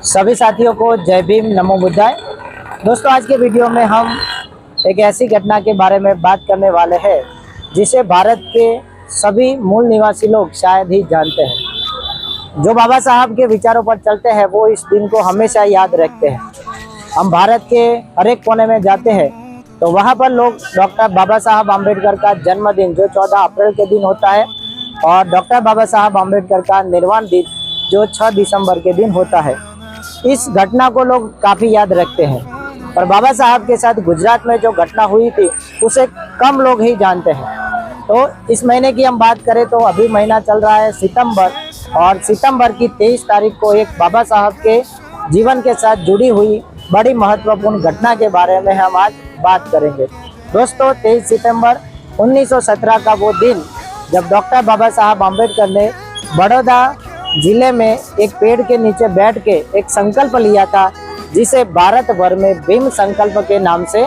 सभी साथियों को जय भीम, नमो बुद्धाय। दोस्तों, आज के वीडियो में हम एक ऐसी घटना के बारे में बात करने वाले हैं जिसे भारत के सभी मूल निवासी लोग शायद ही जानते हैं। जो बाबा साहब के विचारों पर चलते हैं वो इस दिन को हमेशा याद रखते हैं। हम भारत के हर एक कोने में जाते हैं तो वहाँ पर लोग डॉक्टर बाबा साहब आम्बेडकर का जन्मदिन जो 14 अप्रैल के दिन होता है और डॉक्टर बाबा साहब आम्बेडकर का निर्वाण दिन जो 6 दिसंबर के दिन होता है, इस घटना को लोग काफ़ी याद रखते हैं। पर बाबा साहब के साथ गुजरात में जो घटना हुई थी उसे कम लोग ही जानते हैं। तो इस महीने की हम बात करें तो अभी महीना चल रहा है सितंबर, और सितंबर की 23 तारीख को एक बाबा साहब के जीवन के साथ जुड़ी हुई बड़ी महत्वपूर्ण घटना के बारे में हम आज बात करेंगे। दोस्तों, 23 सितंबर 1917 का वो दिन जब डॉक्टर बाबा साहब आम्बेडकर ने बड़ौदा जिले में एक पेड़ के नीचे बैठ के एक संकल्प लिया था जिसे भारत भर में भीम संकल्प के नाम से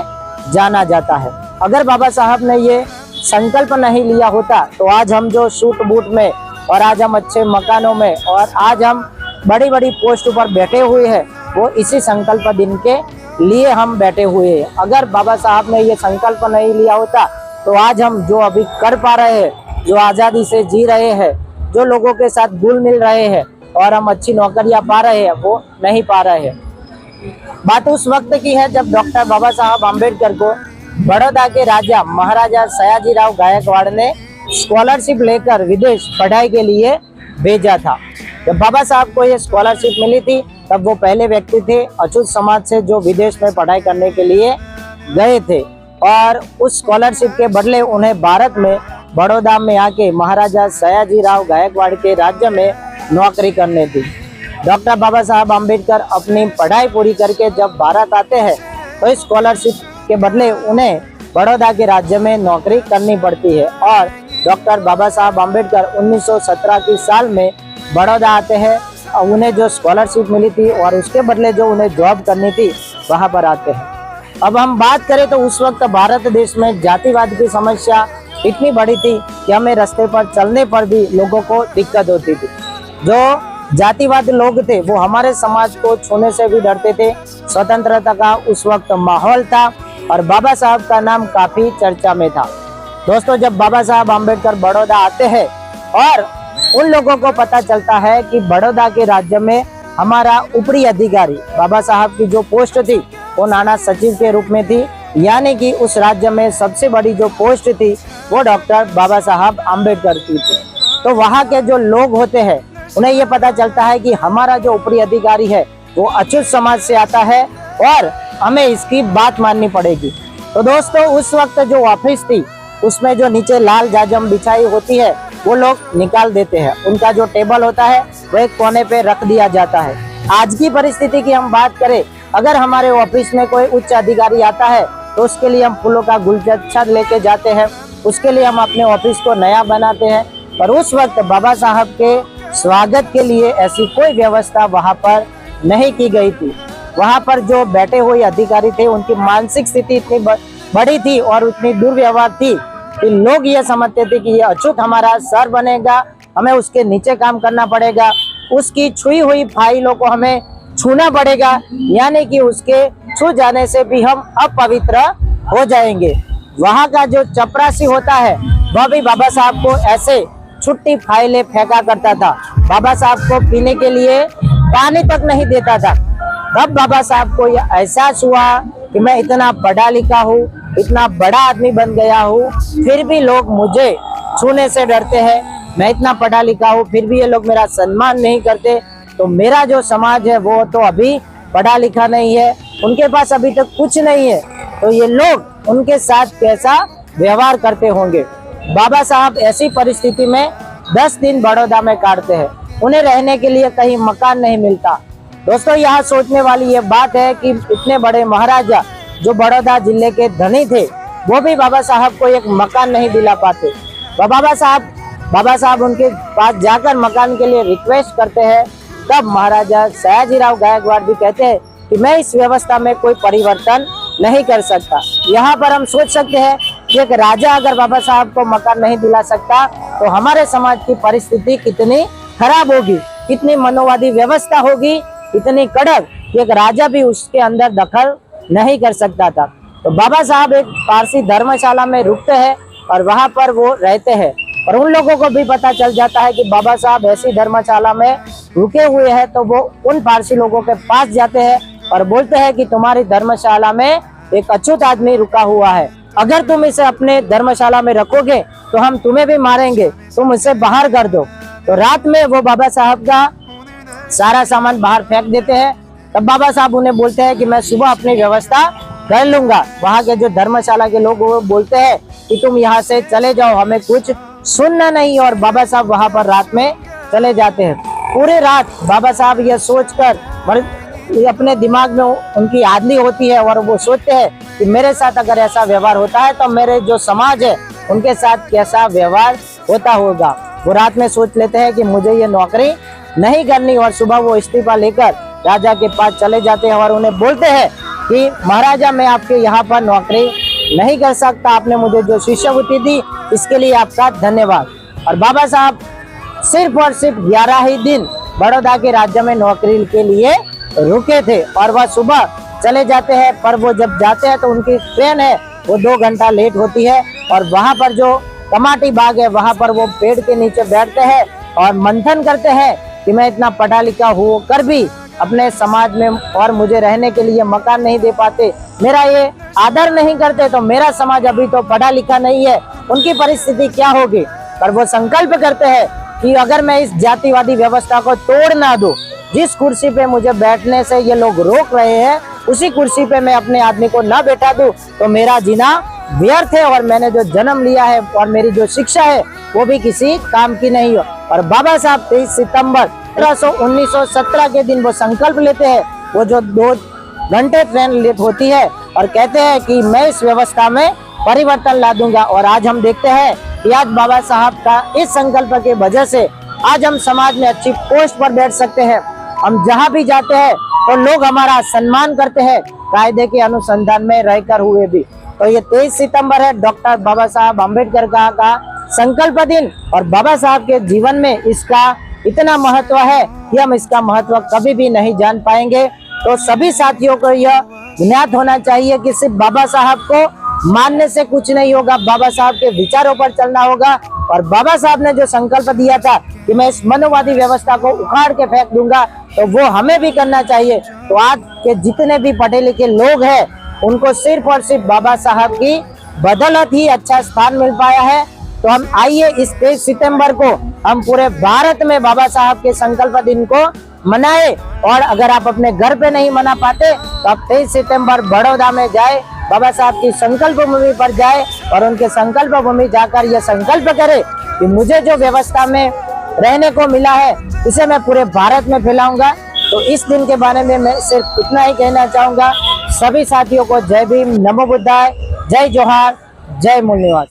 जाना जाता है। अगर बाबा साहब ने ये संकल्प नहीं लिया होता तो आज हम जो सूट बूट में और आज हम अच्छे मकानों में और आज हम बड़ी बड़ी पोस्ट पर बैठे हुए हैं, वो इसी संकल्प दिन के लिए हम बैठे हुए हैं। अगर बाबा साहब ने ये संकल्प नहीं लिया होता तो आज हम जो अभी कर पा रहे हैं, जो आज़ादी से जी रहे हैं, जो लोगों के साथ घुल मिल रहे हैं और हम अच्छी नौकरियां पा रहे हैं, वो नहीं पा रहे हैं। बात उस वक्त की है जब डॉक्टर बाबा साहब आम्बेडकर को बड़ौदा के राजा महाराजा सयाजीराव गायकवाड़ ने स्कॉलरशिप लेकर विदेश पढ़ाई के लिए भेजा था। जब बाबा साहब को ये स्कॉलरशिप मिली थी तब वो पहले व्यक्ति थे अछूत समाज से जो विदेश में पढ़ाई करने के लिए गए थे, और उस स्कॉलरशिप के बदले उन्हें भारत में बड़ौदा में आके महाराजा सयाजीराव गायकवाड़ के राज्य में नौकरी करनी थी। डॉक्टर बाबा साहब आम्बेडकर अपनी पढ़ाई पूरी करके जब भारत आते हैं तो इस स्कॉलरशिप के बदले उन्हें बड़ौदा के राज्य में नौकरी करनी पड़ती है, और डॉक्टर बाबा साहब आम्बेडकर 1917 की साल में बड़ौदा आते हैं। उन्हें जो स्कॉलरशिप मिली थी और उसके बदले जो उन्हें जॉब करनी थी वहाँ पर आते हैं। अब हम बात करें तो उस वक्त भारत देश में जातिवाद की समस्या इतनी बड़ी थी कि हमें रास्ते पर चलने पर भी लोगों को दिक्कत होती थी। जो जातिवाद लोग थे वो हमारे समाज को छूने से भी डरते थे। स्वतंत्रता का उस वक्त माहौल था और बाबा साहब का नाम काफी चर्चा में था। दोस्तों, जब बाबा साहब आम्बेडकर बड़ौदा आते हैं और उन लोगों को पता चलता है कि बड़ौदा के राज्य में हमारा ऊपरी अधिकारी बाबा साहब की जो पोस्ट थी वो नाना सचिव के रूप में थी, यानी कि उस राज्य में सबसे बड़ी जो पोस्ट थी वो डॉक्टर बाबा साहब आम्बेडकर की थी। तो वहाँ के जो लोग होते हैं उन्हें ये पता चलता है कि हमारा जो ऊपरी अधिकारी है वो अछूत समाज से आता है और हमें इसकी बात माननी पड़ेगी। तो दोस्तों, उस वक्त जो ऑफिस थी उसमें जो नीचे लाल जाजम बिछाई होती है वो लोग निकाल देते हैं। उनका जो टेबल होता है वो एक कोने पे रख दिया जाता है। आज की परिस्थिति की हम बात करें, अगर हमारे ऑफिस में कोई उच्च अधिकारी आता है तो उसके लिए हम फूलों का गुलदस्ता लेके जाते हैं, उसके लिए हम अपने ऑफिस को नया बनाते हैं। पर उस वक्त बाबा साहब के स्वागत के लिए ऐसी कोई व्यवस्था वहाँ पर नहीं की गई थी। वहाँ पर जो बैठे हुए अधिकारी थे उनकी मानसिक स्थिति इतनी बड़ी थी और उतनी दुर्व्यवहार थी कि लोग ये समझते थे कि ये अछूत हमारा सर बनेगा, हमें उसके नीचे काम करना पड़ेगा, उसकी छुई हुई फाइलों को हमें छूना पड़ेगा, यानी कि उसके छू जाने से भी हम अपवित्र हो जाएंगे। वहाँ का जो चपरासी होता है वह भी बाबा साहब को ऐसे छुट्टी फाइलें फेंका करता था। बाबा साहब को पीने के लिए पानी तक नहीं देता था। तब बाबा साहब को यह एहसास हुआ कि मैं इतना पढ़ा लिखा हूँ, इतना बड़ा आदमी बन गया हूँ, फिर भी लोग मुझे छूने से डरते हैं। मैं इतना पढ़ा लिखा हूँ फिर भी ये लोग मेरा सम्मान नहीं करते, तो मेरा जो समाज है वो तो अभी पढ़ा लिखा नहीं है, उनके पास अभी तक कुछ नहीं है, तो ये लोग उनके साथ कैसा व्यवहार करते होंगे। बाबा साहब ऐसी परिस्थिति में 10 दिन बड़ौदा में काटते हैं। उन्हें रहने के लिए कहीं मकान नहीं मिलता। दोस्तों, यहाँ सोचने वाली ये बात है कि इतने बड़े महाराजा जो बड़ौदा जिले के धनी थे वो भी बाबा साहब को एक मकान नहीं दिला पाते। तो बाबा साहब उनके पास जाकर मकान के लिए रिक्वेस्ट करते हैं। तब महाराजा सयाजीराव गायकवाड़ भी कहते हैं कि मैं इस व्यवस्था में कोई परिवर्तन नहीं कर सकता। यहाँ पर हम सोच सकते हैं कि एक राजा अगर बाबा साहब को मकान नहीं दिला सकता तो हमारे समाज की परिस्थिति कितनी खराब होगी, कितनी मनोवादी व्यवस्था होगी इतनी कड़क कि एक राजा भी उसके अंदर दखल नहीं कर सकता था। तो बाबा साहब एक पारसी धर्मशाला में रुकते हैं और वहां पर वो रहते हैं, और उन लोगों को भी पता चल जाता है कि बाबा साहब ऐसी धर्मशाला में रुके हुए हैं। तो वो उन पारसी लोगों के पास जाते हैं और बोलते हैं कि तुम्हारी धर्मशाला में एक अछूत आदमी रुका हुआ है, अगर तुम इसे अपने धर्मशाला में रखोगे तो हम तुम्हें भी मारेंगे, तुम इसे बाहर कर दो। तो रात में वो बाबा साहब का सारा सामान बाहर फेंक देते हैं। तब बाबा साहब उन्हें बोलते हैं कि मैं सुबह अपनी व्यवस्था कर लूंगा। वहाँ के जो धर्मशाला के लोग वो बोलते हैं कि तुम यहाँ से चले जाओ, हमें कुछ सुनना नहीं। और बाबा साहब वहाँ पर रात में चले जाते हैं। पूरी रात बाबा साहब यह सोचकर अपने दिमाग में उनकी आदली होती है और वो सोचते हैं कि मेरे साथ अगर ऐसा व्यवहार होता है तो मेरे जो समाज है उनके साथ कैसा व्यवहार होता होगा। वो रात में सोच लेते हैं कि मुझे ये नौकरी नहीं करनी, और सुबह वो इस्तीफा लेकर राजा के पास चले जाते हैं और उन्हें बोलते हैं कि महाराजा मैं आपके यहाँ पर नौकरी नहीं कर सकता, आपने मुझे जो शिष्यवृत्ति दी इसके लिए आपका धन्यवाद। और बाबा साहब सिर्फ और सिर्फ 11 ही दिन बड़ौदा के राज्य में नौकरी के लिए रुके थे और वह सुबह चले जाते हैं। पर वो जब जाते हैं तो उनकी ट्रेन है वो 2 घंटा लेट होती है, और वहाँ पर जो कमाटी बाग है वहाँ पर वो पेड़ के नीचे बैठते हैं और मंथन करते हैं कि मैं इतना पढ़ा लिखा होकर भी अपने समाज में और मुझे रहने के लिए मकान नहीं दे पाते, मेरा ये आदर नहीं करते, तो मेरा समाज अभी तो पढ़ा लिखा नहीं है, उनकी परिस्थिति क्या होगी। पर वो संकल्प करते हैं कि अगर मैं इस जातिवादी व्यवस्था को तोड़ ना दूं, जिस कुर्सी पे मुझे बैठने से ये लोग रोक रहे हैं उसी कुर्सी पे मैं अपने आदमी को ना बैठा दूं, तो मेरा जीना व्यर्थ है और मैंने जो जन्म लिया है और मेरी जो शिक्षा है वो भी किसी काम की नहीं हो। और बाबा साहब 23 सितंबर 1917 के दिन वो संकल्प लेते हैं। वो जो 2 घंटे ट्रेन लेट होती है और कहते हैं कि मैं इस व्यवस्था में परिवर्तन ला दूंगा। और आज हम देखते हैं कि आज बाबा साहब का इस संकल्प के वजह से आज हम समाज में अच्छी पोस्ट पर बैठ सकते हैं। हम जहाँ भी जाते हैं तो लोग हमारा सम्मान करते हैं, कायदे के अनुसंधान में रहकर हुए भी। तो ये 23 सितंबर है डॉक्टर बाबा साहब अम्बेडकर का संकल्प दिन, और बाबा साहब के जीवन में इसका इतना महत्व है कि हम इसका महत्व कभी भी नहीं जान पाएंगे। तो सभी साथियों को यह ज्ञात होना चाहिए कि सिर्फ बाबा साहब को मानने से कुछ नहीं होगा, बाबा साहब के विचारों पर चलना होगा। और बाबा साहब ने जो संकल्प दिया था कि मैं इस मनोवादी व्यवस्था को उखाड़ के फेंक दूंगा, तो वो हमें भी करना चाहिए। तो आज के जितने भी पढ़े लिखे लोग हैं उनको सिर्फ और सिर्फ बाबा साहब की बदौलत ही अच्छा स्थान मिल पाया है। तो हम आइए इस 23 सितंबर को हम पूरे भारत में बाबा साहब के संकल्प दिन को मनाए। और अगर आप अपने घर पे नहीं मना पाते तो आप 23 सितंबर बड़ौदा में जाए, बाबा साहब की संकल्प भूमि पर जाए और उनके संकल्प भूमि जाकर यह संकल्प करे कि मुझे जो व्यवस्था में रहने को मिला है इसे मैं पूरे भारत में फैलाऊंगा। तो इस दिन के बारे में मैं सिर्फ इतना ही कहना चाहूंगा। सभी साथियों को जय भीम, नमो बुद्धाय, जय जोहार, जय मूल निवास।